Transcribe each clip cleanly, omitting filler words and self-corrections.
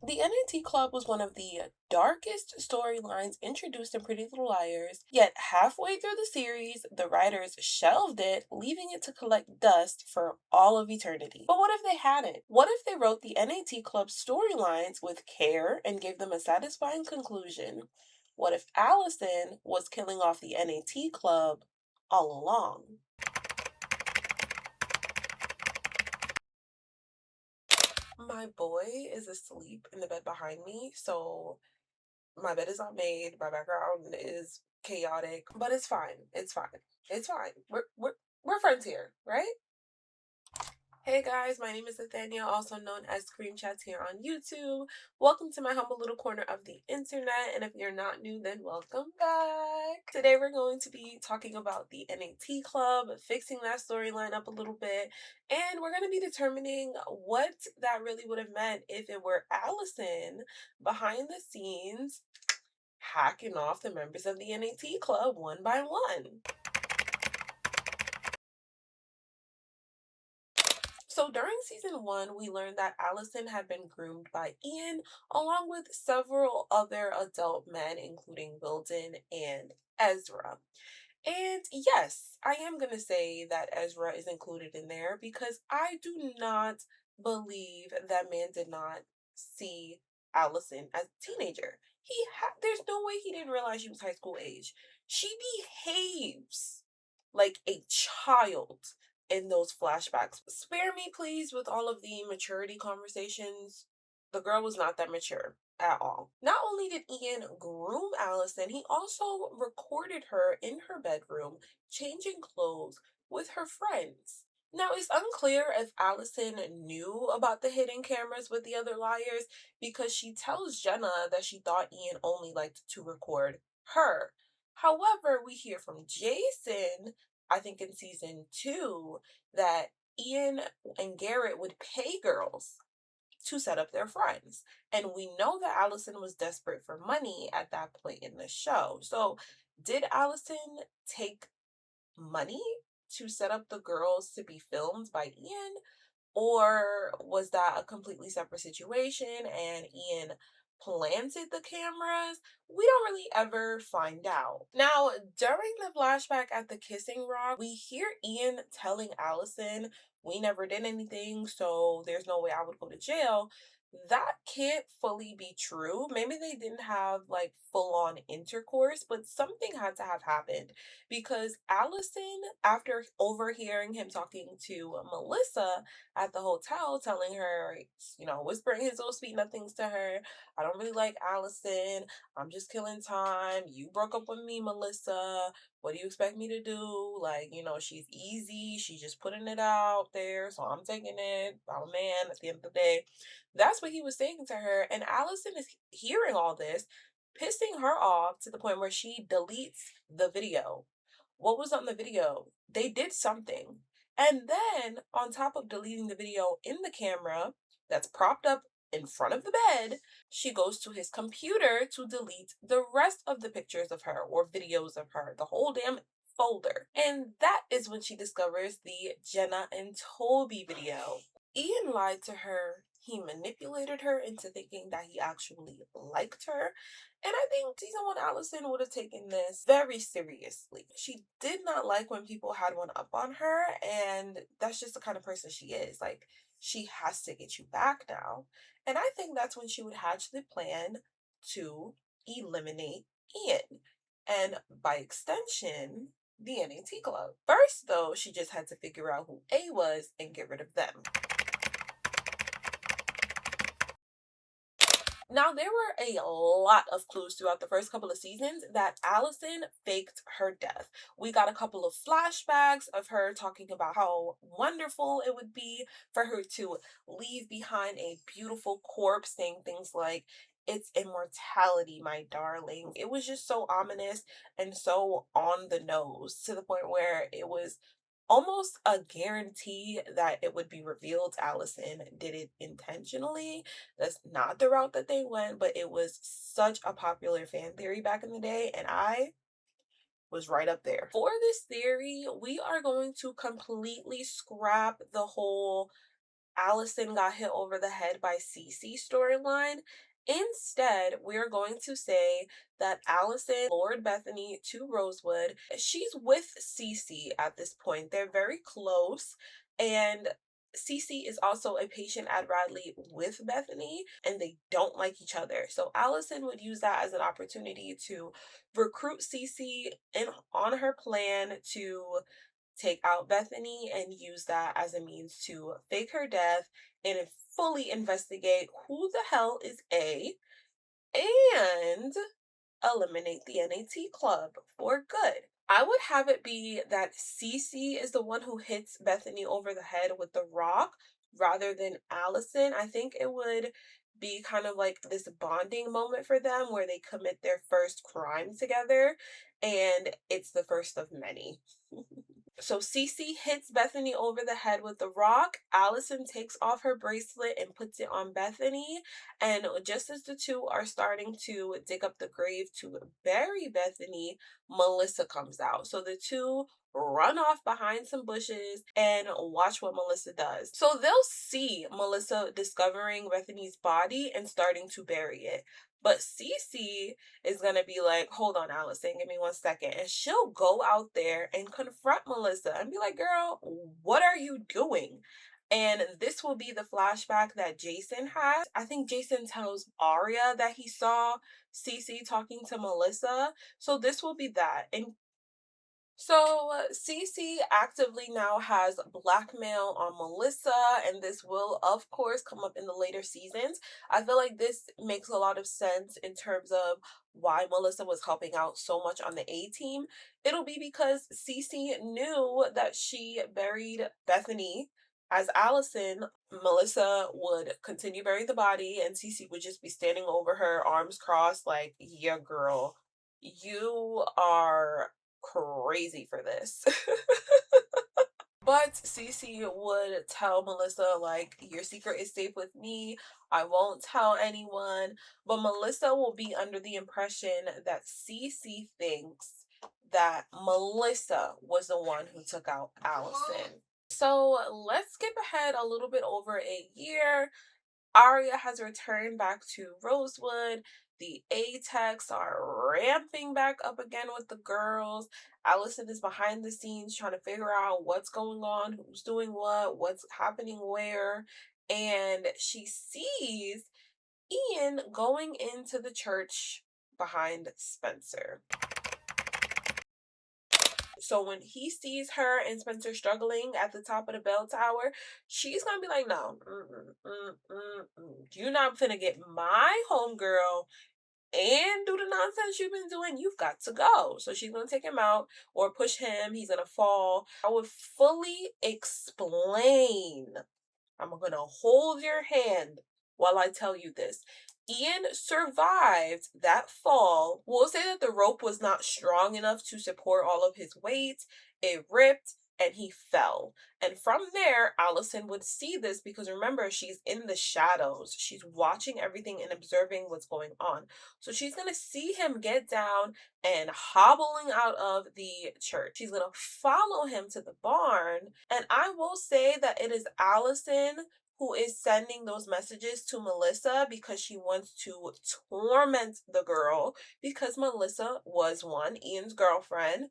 The NAT Club was one of the darkest storylines introduced in Pretty Little Liars, yet halfway through the series, the writers shelved it, leaving it to collect dust for all of eternity. But what if they hadn't? What if they wrote the NAT Club storylines with care and gave them a satisfying conclusion? What if Alison was killing off the NAT Club all along? My boy is asleep in the bed behind me, so my bed is not made. My background is chaotic, but it's fine. It's fine. It's fine. We're friends here, right? Hey guys, my name is Nathaniel, also known as Scream Chats here on YouTube. Welcome to my humble little corner of the internet, and if you're not new, then welcome back. Today we're going to be talking about the NAT Club, fixing that storyline up a little bit, and we're going to be determining what that really would have meant if it were Alison behind the scenes hacking off the members of the NAT Club one by one. So during season one, we learned that Alison had been groomed by Ian, along with several other adult men, including Wilden and Ezra. And yes, I am going to say that Ezra is included in there because I do not believe that man did not see Allison as a teenager. There's no way he didn't realize she was high school age. She behaves like a child in those flashbacks. Spare me, please, with all of the maturity conversations. The girl was not that mature at all. Not only did Ian groom Alison, he also recorded her in her bedroom, changing clothes with her friends. Now, it's unclear if Alison knew about the hidden cameras with the other liars because she tells Jenna that she thought Ian only liked to record her. However, we hear from Jason, I think in season two, that Ian and Garrett would pay girls to set up their friends. And we know that Alison was desperate for money at that point in the show. So, did Alison take money to set up the girls to be filmed by Ian? Or was that a completely separate situation and Ian planted the cameras? We don't really ever find out. Now, during the flashback at the Kissing Rock, we hear Ian telling Alison, "We never did anything, so there's no way I would go to jail." That can't fully be true. Maybe they didn't have like full on intercourse, but something had to have happened because Allison, after overhearing him talking to Melissa at the hotel, telling her, whispering his little sweet nothings to her, "I don't really like Allison. I'm just killing time. You broke up with me, Melissa. What do you expect me to do? Like, she's easy. She's just putting it out there. So I'm taking it. I'm a man at the end of the day." That's what he was saying to her. And Allison is hearing all this, pissing her off to the point where she deletes the video. What was on the video? They did something. And then, on top of deleting the video in the camera that's propped up in front of the bed, she goes to his computer to delete the rest of the pictures of her or videos of her, the whole damn folder. And that is when she discovers the Jenna and Toby video. Ian lied to her. He manipulated her into thinking that he actually liked her. And I think season one Allison would have taken this very seriously. She did not like when people had one up on her, and that's just the kind of person she is. Like, she has to get you back now. And I think that's when she would hatch the plan to eliminate Ian. And by extension, the NAT Club. First, though, she just had to figure out who A was and get rid of them. Now, there were a lot of clues throughout the first couple of seasons that Allison faked her death. We got a couple of flashbacks of her talking about how wonderful it would be for her to leave behind a beautiful corpse, saying things like, "It's immortality, my darling." It was just so ominous and so on the nose to the point where it was almost a guarantee that it would be revealed Allison did it intentionally. That's not the route that they went, but it was such a popular fan theory back in the day, and I was right up there. For this theory, we are going to completely scrap the whole Alison got hit over the head by Cece storyline. Instead, we're going to say that Alison lured Bethany to Rosewood. She's with Cece at this point. They're very close, and Cece is also a patient at Radley with Bethany, and they don't like each other. So Alison would use that as an opportunity to recruit Cece in on her plan to take out Bethany and use that as a means to fake her death and fully investigate who the hell is A and eliminate the NAT Club for good. I would have it be that Cece is the one who hits Bethany over the head with the rock rather than Alison. I think it would be kind of like this bonding moment for them where they commit their first crime together, and it's the first of many. So Cece hits Bethany over the head with the rock. Alison takes off her bracelet and puts it on Bethany. And just as the two are starting to dig up the grave to bury Bethany, Melissa comes out. So the two run off behind some bushes and watch what Melissa does. So they'll see Melissa discovering Bethany's body and starting to bury it. But Cece is gonna be like, hold on, Allison, give me 1 second. And she'll go out there and confront Melissa and be like, girl, what are you doing? And this will be the flashback that Jason has. I think Jason tells Arya that he saw Cece talking to Melissa. So this will be that. And so Cece actively now has blackmail on Melissa, and this will, of course, come up in the later seasons. I feel like this makes a lot of sense in terms of why Melissa was helping out so much on the A team. It'll be because Cece knew that she buried Bethany as Allison. Melissa would continue burying the body, and Cece would just be standing over her, arms crossed, like, yeah, girl, you are crazy for this. But Cece would tell Melissa, like, your secret is safe with me. I won't tell anyone. But Melissa will be under the impression that Cece thinks that Melissa was the one who took out Allison. So let's skip ahead a little bit over a year. Arya has returned back to Rosewood. The A-Techs are ramping back up again with the girls. Alison is behind the scenes trying to figure out what's going on, who's doing what, what's happening where. And she sees Ian going into the church behind Spencer. So when he sees her and Spencer struggling at the top of the bell tower, she's gonna be like, no, you're not finna get my homegirl and do the nonsense you've been doing. You've got to go. So she's gonna take him out or push him. He's gonna fall. I would fully explain. I'm gonna hold your hand while I tell you this. Ian survived that fall. We'll say that the rope was not strong enough to support all of his weight. It ripped and he fell. And from there, Alison would see this because remember, she's in the shadows. She's watching everything and observing what's going on. So she's going to see him get down and hobbling out of the church. She's going to follow him to the barn. And I will say that it is Alison who is sending those messages to Melissa because she wants to torment the girl because Melissa was Ian's girlfriend,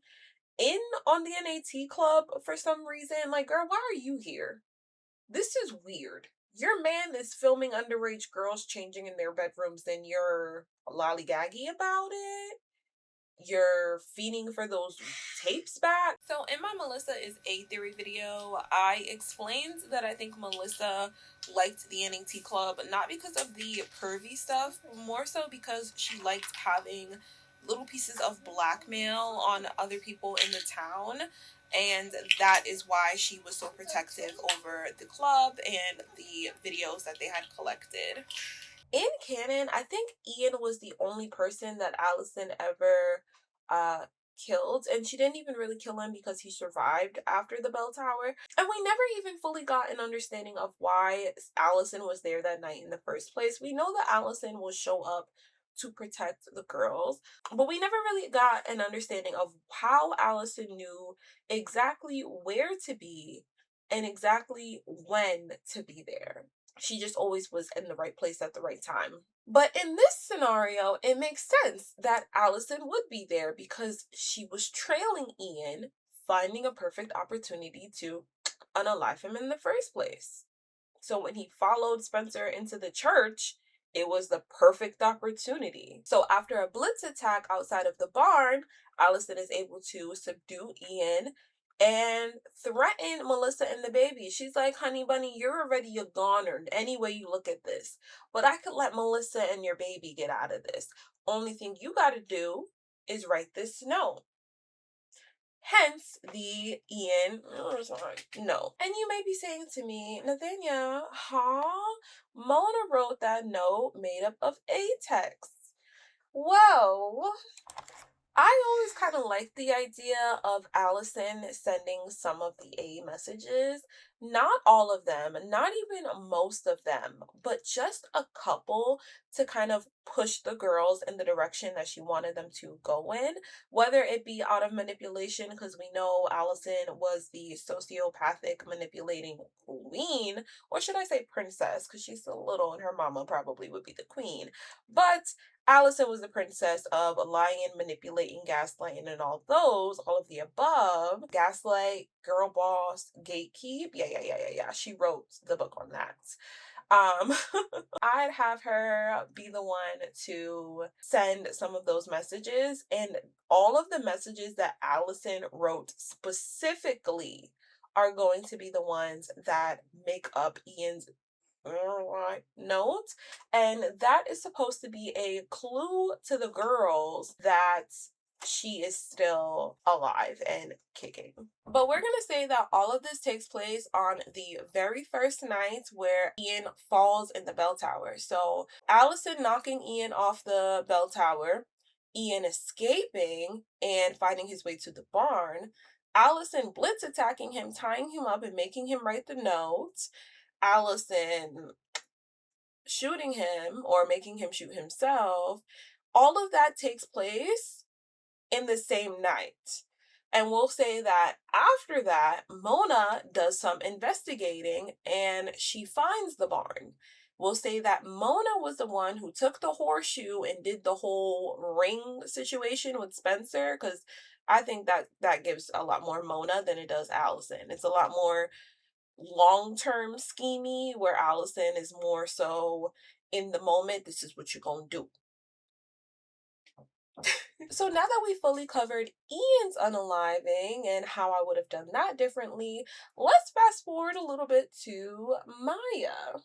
in on the NAT Club for some reason. Like, girl, why are you here? This is weird. Your man is filming underage girls changing in their bedrooms and you're lollygaggy about it. You're feeding for those tapes back. So in my Melissa is a theory video, I explained that I think Melissa liked the NAT Club, not because of the pervy stuff, more so because she liked having little pieces of blackmail on other people in the town. And that is why she was so protective over the club and the videos that they had collected. In canon, I think Ian was the only person that Alison ever killed, and she didn't even really kill him because he survived after the bell tower. And we never even fully got an understanding of why Alison was there that night in the first place. We know that Alison will show up to protect the girls, but we never really got an understanding of how Alison knew exactly where to be and exactly when to be there. She just always was in the right place at the right time. But in this scenario, it makes sense that Alison would be there because she was trailing Ian, finding a perfect opportunity to unalive him in the first place. So when he followed Spencer into the church, it was the perfect opportunity. So after a blitz attack outside of the barn, Allison is able to subdue Ian and threaten Melissa and the baby. She's like, honey bunny, you're already a goner any way you look at this. But I could let Melissa and your baby get out of this. Only thing you gotta do is write this note. Hence the Ian, oh, sorry, no. And you may be saying to me, Nathania, huh? Mona wrote that note made up of A text. Well, I always kind of like the idea of Allison sending some of the A messages. Not all of them, not even most of them, but just a couple to kind of push the girls in the direction that she wanted them to go in, whether it be out of manipulation, because we know Allison was the sociopathic manipulating queen, or should I say princess, because she's still little and her mama probably would be the queen. But Allison was the princess of lying, manipulating, gaslighting, and all of the above. Gaslight, girl boss, gatekeep. Yeah. She wrote the book on that. Um, I'd have her be the one to send some of those messages, and all of the messages that Allison wrote specifically are going to be the ones that make up Ian's note, and that is supposed to be a clue to the girls that she is still alive and kicking. But we're gonna say that all of this takes place on the very first night where Ian falls in the bell tower. So Allison knocking Ian off the bell tower, Ian escaping and finding his way to the barn, Allison blitz attacking him, tying him up and making him write the note, Allison shooting him or making him shoot himself, all of that takes place in the same night. And we'll say that after that, Mona does some investigating and she finds the barn. We'll say that Mona was the one who took the horseshoe and did the whole ring situation with Spencer, because I think that gives a lot more Mona than it does Allison. It's a lot more long-term schemey, where Allison is more so in the moment, this is what you're gonna do. So now that we fully covered Ian's unaliving and how I would have done that differently, let's fast forward a little bit to Maya.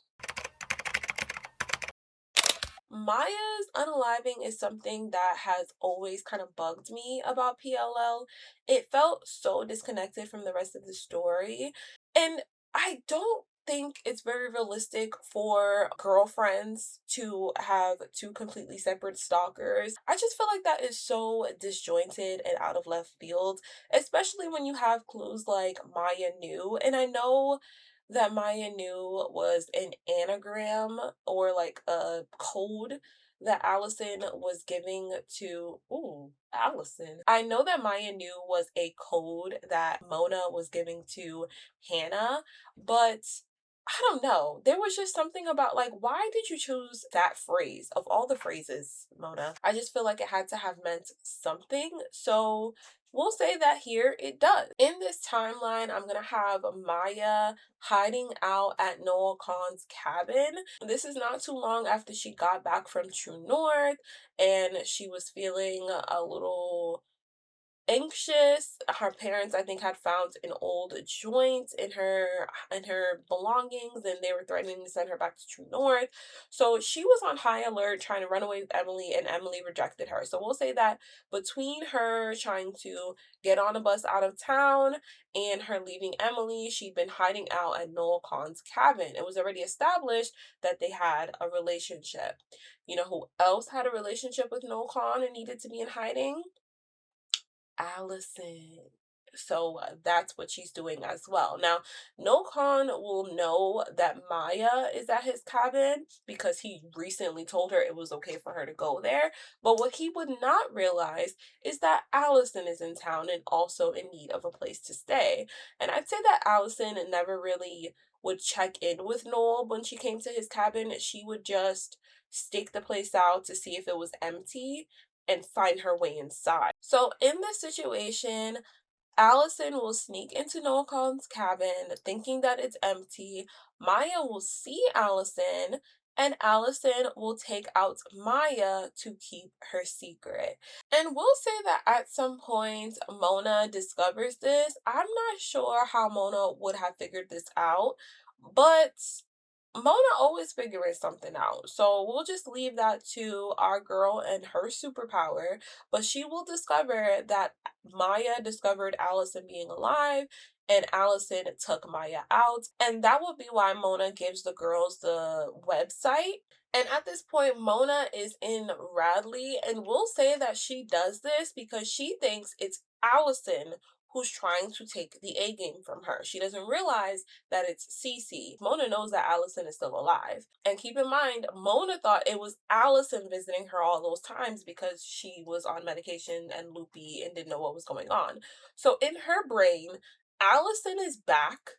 Maya's unaliving is something that has always kind of bugged me about PLL. It felt so disconnected from the rest of the story. And I don't think it's very realistic for girlfriends to have two completely separate stalkers. I just feel like that is so disjointed and out of left field, especially when you have clues like Maya knew. And I know that Maya knew was an anagram or like a code that Allison was giving to, ooh, Allison. I know that Maya knew was a code that Mona was giving to Hannah, but I don't know. There was just something about like, why did you choose that phrase of all the phrases, Mona? I just feel like it had to have meant something. So we'll say that here it does. In this timeline, I'm gonna have Maya hiding out at Noel Khan's cabin. This is not too long after she got back from True North and she was feeling a little anxious. Her parents, I think, had found an old joint in her belongings, and they were threatening to send her back to True North. So she was on high alert trying to run away with Emily, and Emily rejected her. So we'll say that between her trying to get on a bus out of town and her leaving Emily, she'd been hiding out at Noel Khan's cabin. It was already established that they had a relationship. You know who else had a relationship with Noel Khan and needed to be in hiding? Allison. So that's what she's doing as well. Now, Nokan will know that Maya is at his cabin because he recently told her it was okay for her to go there. But what he would not realize is that Alison is in town and also in need of a place to stay. And I'd say that Alison never really would check in with Noel when she came to his cabin. She would just stake the place out to see if it was empty and find her way inside. So in this situation, Allison will sneak into Noah Collins' cabin thinking that it's empty. Maya will see Allison, and Allison will take out Maya to keep her secret. And we'll say that at some point Mona discovers this. I'm not sure how Mona would have figured this out, but Mona always figuring something out. So we'll just leave that to our girl and her superpower. But she will discover that Maya discovered Allison being alive and Allison took Maya out. And that will be why Mona gives the girls the website. And at this point, Mona is in Radley, and we'll say that she does this because she thinks it's Allison who's trying to take the A game from her. She doesn't realize that it's Cece. Mona knows that Allison is still alive. And keep in mind, Mona thought it was Allison visiting her all those times because she was on medication and loopy and didn't know what was going on. So in her brain, Allison is back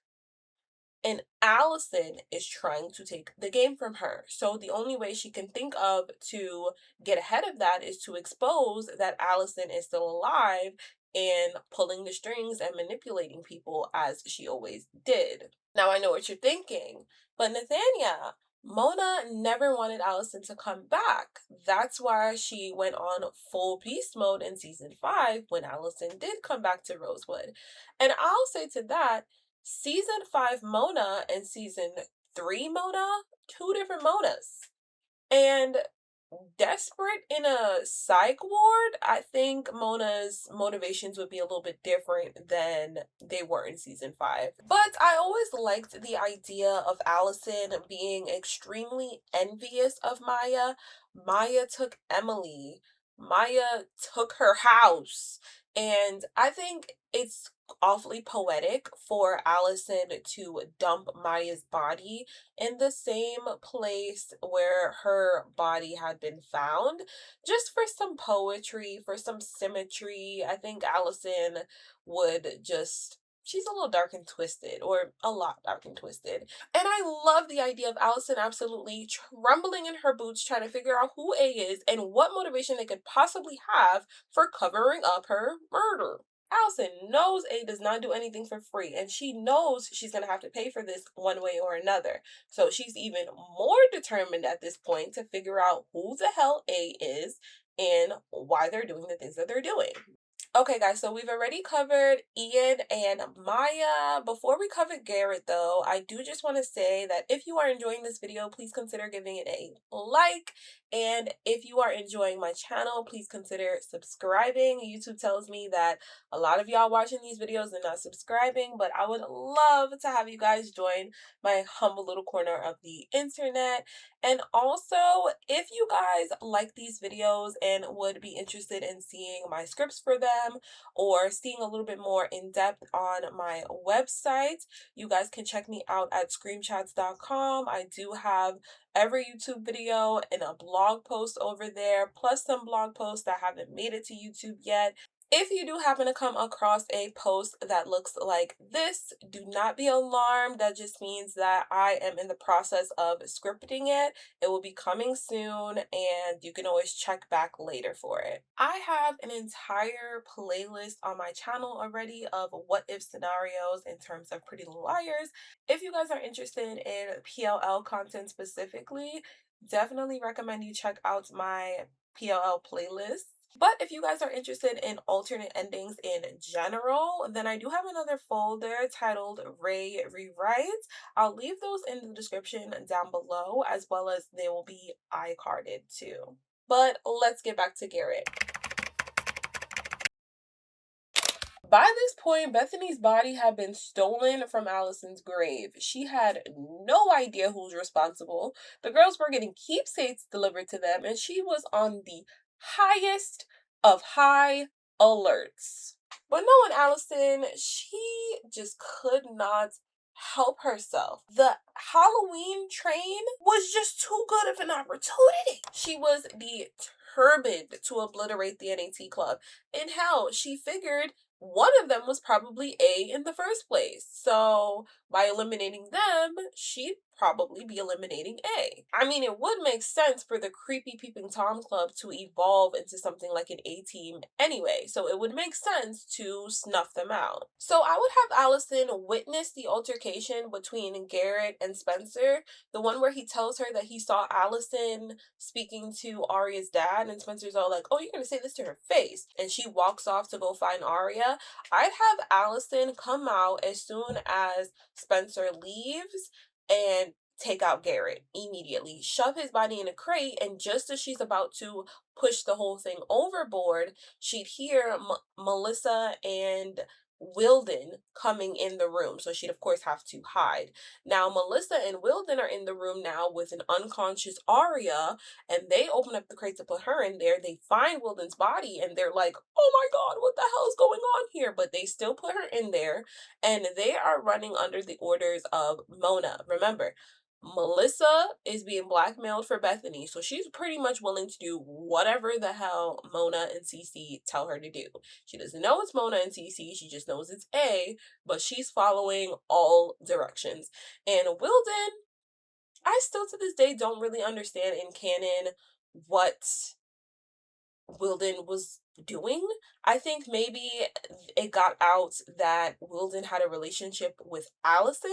and Allison is trying to take the game from her. So the only way she can think of to get ahead of that is to expose that Allison is still alive and pulling the strings and manipulating people as she always did. Now I know what you're thinking, but Nathania, Mona never wanted Allison to come back. That's why she went on full beast mode in season 5 when Allison did come back to Rosewood. And I'll say to that, season 5 Mona and season 3 Mona, two different Monas. And desperate in a psych ward, I think Mona's motivations would be a little bit different than they were in season 5. But I always liked the idea of Allison being extremely envious of Maya. Maya took Emily. Maya took her house. And I think it's awfully poetic for Allison to dump Maya's body in the same place where her body had been found, just for some poetry, for some symmetry. I think Allison would just. She's a little dark and twisted, or a lot dark and twisted. And I love the idea of Allison absolutely trembling in her boots, trying to figure out who A is and what motivation they could possibly have for covering up her murder. Allison knows A does not do anything for free, and she knows she's going to have to pay for this one way or another. So she's even more determined at this point to figure out who the hell A is and why they're doing the things that they're doing. Okay, guys, so we've already covered Ian and Maya. Before we cover Garrett, though, I do just want to say that if you are enjoying this video, please consider giving it a like. And if you are enjoying my channel, please consider subscribing. YouTube tells me that a lot of y'all watching these videos are not subscribing, but I would love to have you guys join my humble little corner of the internet. And also, if you guys like these videos and would be interested in seeing my scripts for them or seeing a little bit more in depth on my website, you guys can check me out at screamchats.com. I do have every YouTube video and a blog post over there, plus some blog posts that haven't made it to YouTube yet. If you do happen to come across a post that looks like this, do not be alarmed. That just means that I am in the process of scripting it. It will be coming soon, and you can always check back later for it. I have an entire playlist on my channel already of what if scenarios in terms of Pretty Little Liars. If you guys are interested in PLL content specifically, definitely recommend you check out my PLL playlist. But if you guys are interested in alternate endings in general, then I do have another folder titled Ray Rewrites. I'll leave those in the description down below, as well as they will be iCarded too. But let's get back to Garrett. By this point, Bethany's body had been stolen from Allison's grave. She had no idea who's responsible. The girls were getting keepsakes delivered to them, and she was on the highest of high alerts. But knowing Alison, she just could not help herself. The Halloween train was just too good of an opportunity. She was determined to obliterate the NAT Club. And hell, she figured one of them was probably A in the first place. So by eliminating them, she'd probably be eliminating A. I mean, it would make sense for the creepy peeping Tom Club to evolve into something like an A team anyway, so it would make sense to snuff them out. So I would have Alison witness the altercation between Garrett and Spencer, the one where he tells her that he saw Alison speaking to Arya's dad, and Spencer's all like, "Oh, you're gonna say this to her face," and she walks off to go find Arya. I'd have Alison come out as soon as Spencer leaves and take out Garrett immediately, shove his body in a crate, and just as she's about to push the whole thing overboard, she'd hear Melissa and Wilden coming in the room. So she'd, of course, have to hide. Now, Melissa and Wilden are in the room now with an unconscious Arya, and they open up the crate to put her in there. They find Wilden's body, and they're like, "Oh my God, what the hell is going on here?" But they still put her in there, and they are running under the orders of Mona. Remember, Melissa is being blackmailed for Bethany, so she's pretty much willing to do whatever the hell Mona and Cece tell her to do. She doesn't know it's Mona and Cece, she just knows it's A, but she's following all directions. And Wilden, I still to this day don't really understand in canon what Wilden was doing. I think maybe it got out that Wilden had a relationship with Alison.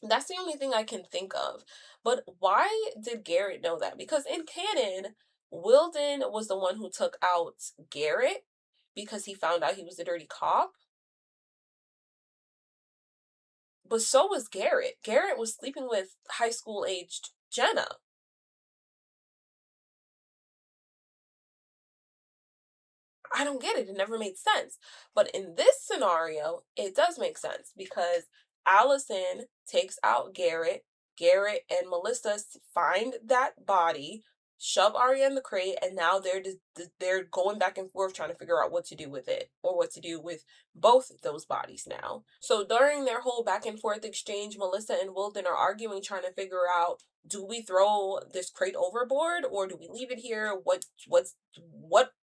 That's the only thing I can think of. But why did Garrett know that? Because in canon, Wilden was the one who took out Garrett because he found out he was a dirty cop. But so was Garrett. Garrett was sleeping with high school aged Jenna. I don't get it. It never made sense. But in this scenario, it does make sense because Alison takes out Garrett. Garrett and Melissa find that body, shove Arya in the crate, and now they're going back and forth trying to figure out what to do with it or what to do with both those bodies now. So during their whole back and forth exchange, Melissa and Wilden are arguing, trying to figure out, do we throw this crate overboard or do we leave it here? What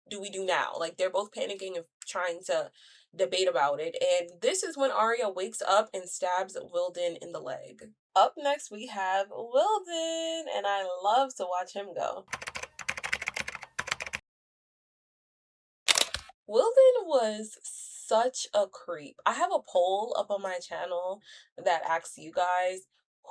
do we do now? Like, they're both panicking and trying to debate about it. And this is when Arya wakes up and stabs Wilden in the leg. Up next, we have Wilden, and I love to watch him go. Wilden was such a creep. I have a poll up on my channel that asks you guys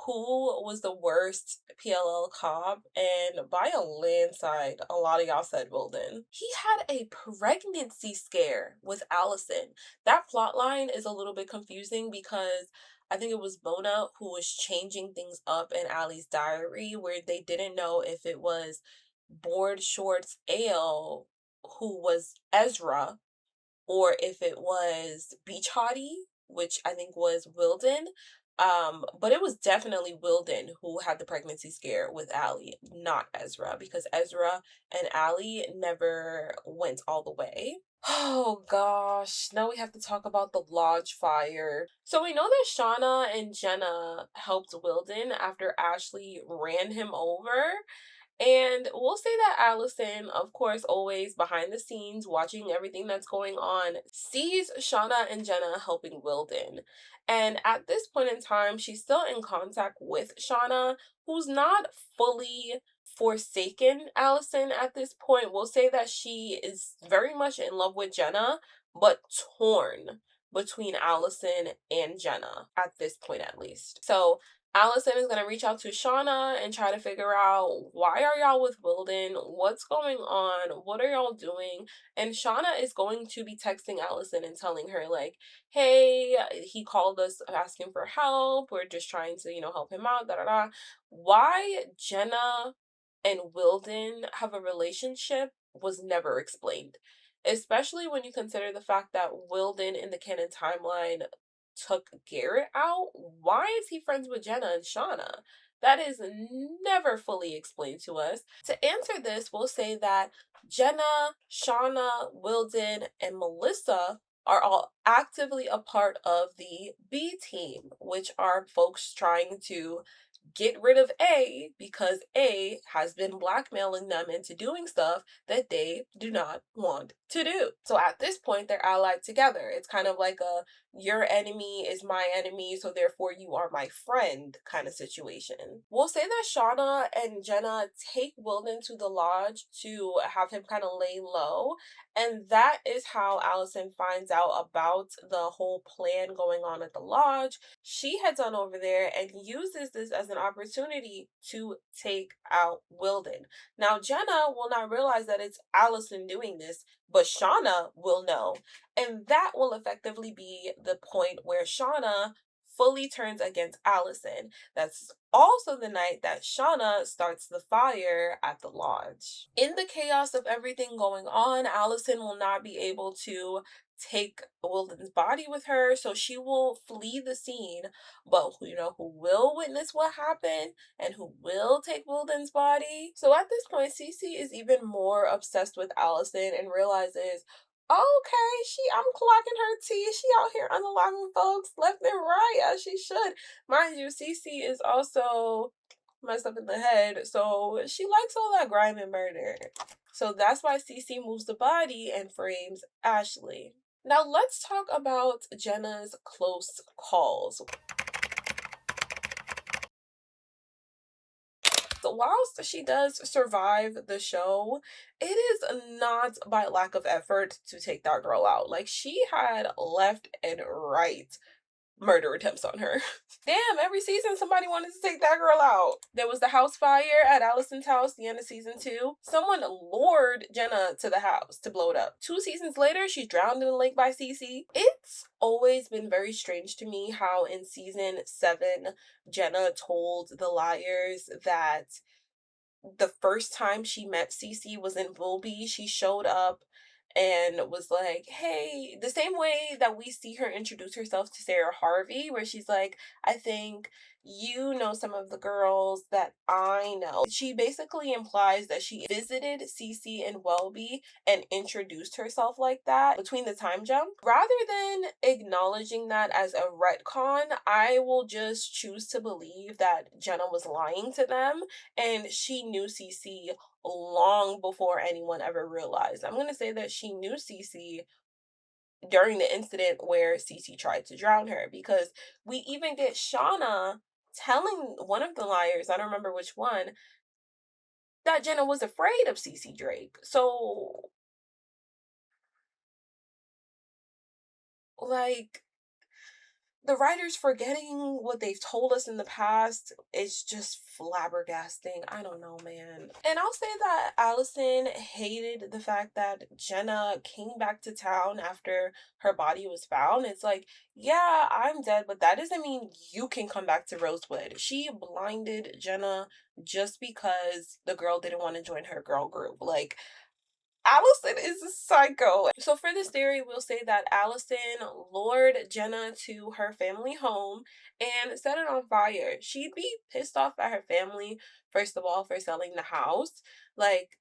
who was the worst PLL cop, and by a landslide, a lot of y'all said Wilden. He had a pregnancy scare with Alison. That plot line is a little bit confusing because I think it was Mona who was changing things up in Allie's diary where they didn't know if it was Board Shorts Ale who was Ezra, or if it was Beach Hottie, which I think was Wilden. But it was definitely Wilden who had the pregnancy scare with Allie, not Ezra, because Ezra and Allie never went all the way. Oh gosh, now we have to talk about the lodge fire. So we know that Shauna and Jenna helped Wilden after Ashley ran him over. And we'll say that Alison, of course, always behind the scenes, watching everything that's going on, sees Shauna and Jenna helping Wilden. And at this point in time, she's still in contact with Shauna, who's not fully forsaken Alison at this point. We'll say that she is very much in love with Jenna, but torn between Alison and Jenna at this point, at least. So Alison is going to reach out to Shauna and try to figure out, why are y'all with Wilden? What's going on? What are y'all doing? And Shauna is going to be texting Alison and telling her, like, hey, he called us asking for help. We're just trying to, help him out, da da da. Why Jenna and Wilden have a relationship was never explained. Especially when you consider the fact that Wilden in the canon timeline took Garrett out. Why is he friends with Jenna and Shauna? That is never fully explained to us. To answer this, we'll say that Jenna, Shauna, Wilden, and Melissa are all actively a part of the B team, which are folks trying to get rid of A because A has been blackmailing them into doing stuff that they do not want to do. So at this point, they're allied together. It's kind of like a your enemy is my enemy, so therefore you are my friend kind of situation. We'll say that Shauna and Jenna take Wilden to the lodge to have him kind of lay low, and that is how Alison finds out about the whole plan going on at the lodge. She heads on over there and uses this as an opportunity to take out Wilden. Now, Jenna will not realize that it's Alison doing this, but Shauna will know. And that will effectively be the point where Shauna fully turns against Alison. That's also the night that Shauna starts the fire at the lodge. In the chaos of everything going on, Alison will not be able to take Wilden's body with her, so she will flee the scene. But who will witness what happened and who will take Wilden's body? So at this point, Cece is even more obsessed with Alison and realizes, okay, I'm clocking her tea. She out here unlocking folks left and right as she should. Mind you, Cece is also messed up in the head, so she likes all that grime and murder. So that's why Cece moves the body and frames Ashley. Now let's talk about Jenna's close calls. So whilst she does survive the show, it is not by lack of effort to take that girl out. Like, she had left and right murder attempts on her. Damn, every season somebody wanted to take that girl out. There was the house fire at Alison's house, the end of season 2. Someone lured Jenna to the house to blow it up. 2 seasons later, she's drowned in the lake by Cece. It's always been very strange to me how in season 7, Jenna told the liars that the first time she met Cece was in Volby. She showed up and was like, hey, the same way that we see her introduce herself to Sarah Harvey, where she's like, I think you know some of the girls that I know. She basically implies that she visited Cece in Welby and introduced herself like that between the time jump. Rather than acknowledging that as a retcon, I will just choose to believe that Jenna was lying to them and she knew Cece long before anyone ever realized. I'm going to say that she knew Cece during the incident where Cece tried to drown her, because we even get Shauna telling one of the liars, I don't remember which one, that Jenna was afraid of Cece Drake. So, like, the writers forgetting what they've told us in the past is just flabbergasting. I don't know, man. And I'll say that Alison hated the fact that Jenna came back to town after her body was found. It's like, yeah, I'm dead, but that doesn't mean you can come back to Rosewood. She blinded Jenna just because the girl didn't want to join her girl group. Like, Alison is a psycho. So for this theory, we'll say that Alison lured Jenna to her family home and set it on fire. She'd be pissed off at her family, first of all, for selling the house. Like,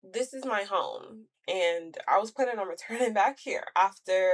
this is my home and I was planning on returning back here after,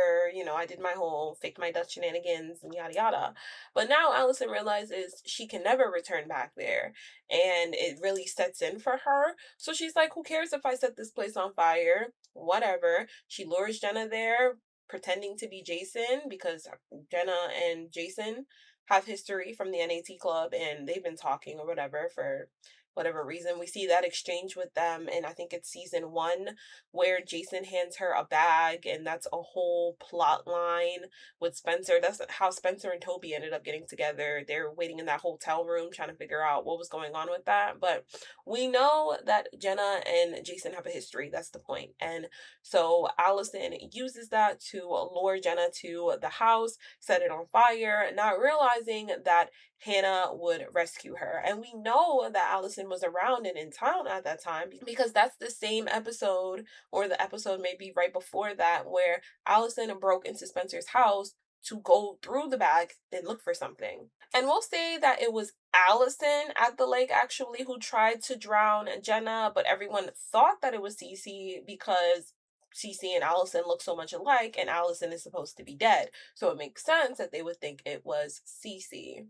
I did my whole fake my Dutch shenanigans and yada yada. But now Alison realizes she can never return back there and it really sets in for her. So she's like, who cares if I set this place on fire? Whatever. She lures Jenna there pretending to be Jason because Jenna and Jason have history from the NAT Club and they've been talking or whatever for whatever reason. We see that exchange with them, and I think it's season 1 where Jason hands her a bag, and that's a whole plot line with Spencer. That's how Spencer and Toby ended up getting together. They're waiting in that hotel room trying to figure out what was going on with that. But we know that Jenna and Jason have a history. That's the point. And so Alison uses that to lure Jenna to the house, set it on fire, not realizing that Hannah would rescue her. And we know that Alison was around and in town at that time because that's the same episode, or the episode maybe right before that, where Alison broke into Spencer's house to go through the bag and look for something. And we'll say that it was Alison at the lake actually who tried to drown Jenna, but everyone thought that it was Cece because Cece and Alison look so much alike, and Alison is supposed to be dead. So it makes sense that they would think it was Cece.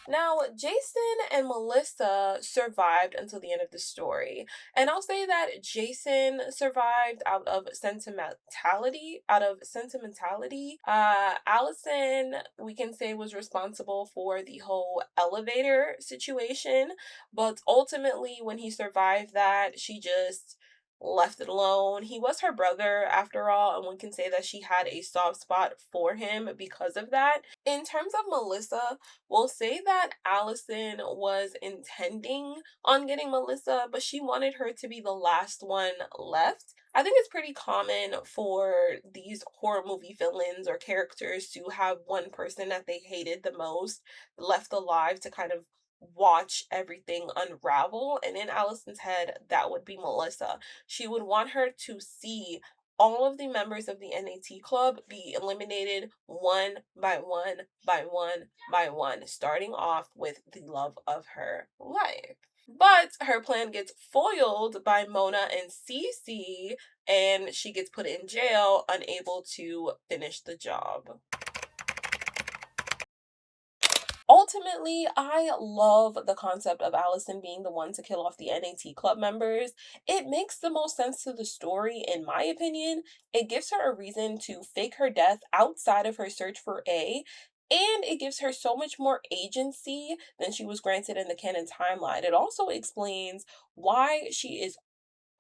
Now, Jason and Melissa survived until the end of the story. And I'll say that Jason survived out of sentimentality. Allison, we can say, was responsible for the whole elevator situation. But ultimately, when he survived that, she just left it alone. He was her brother after all, and one can say that she had a soft spot for him because of that. In terms of Melissa, we'll say that Allison was intending on getting Melissa, but she wanted her to be the last one left. I think it's pretty common for these horror movie villains or characters to have one person that they hated the most left alive to kind of watch everything unravel. And in Allison's head, that would be Melissa. She would want her to see all of the members of the NAT Club be eliminated one by one by one by one, starting off with the love of her life. But her plan gets foiled by Mona and Cece, and she gets put in jail, unable to finish the job. Ultimately, I love the concept of Allison being the one to kill off the NAT Club members. It makes the most sense to the story, in my opinion. It gives her a reason to fake her death outside of her search for A, and it gives her so much more agency than she was granted in the canon timeline. It also explains why she is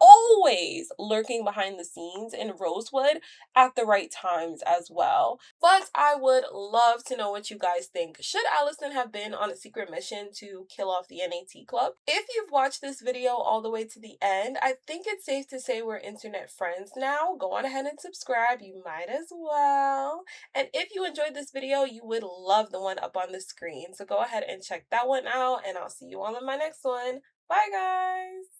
always lurking behind the scenes in Rosewood at the right times as well. But I would love to know what you guys think. Should Allison have been on a secret mission to kill off the NAT Club? If you've watched this video all the way to the end, I think it's safe to say we're internet friends now. Go on ahead and subscribe. You might as well. And if you enjoyed this video, you would love the one up on the screen. So go ahead and check that one out, and I'll see you all in my next one. Bye, guys!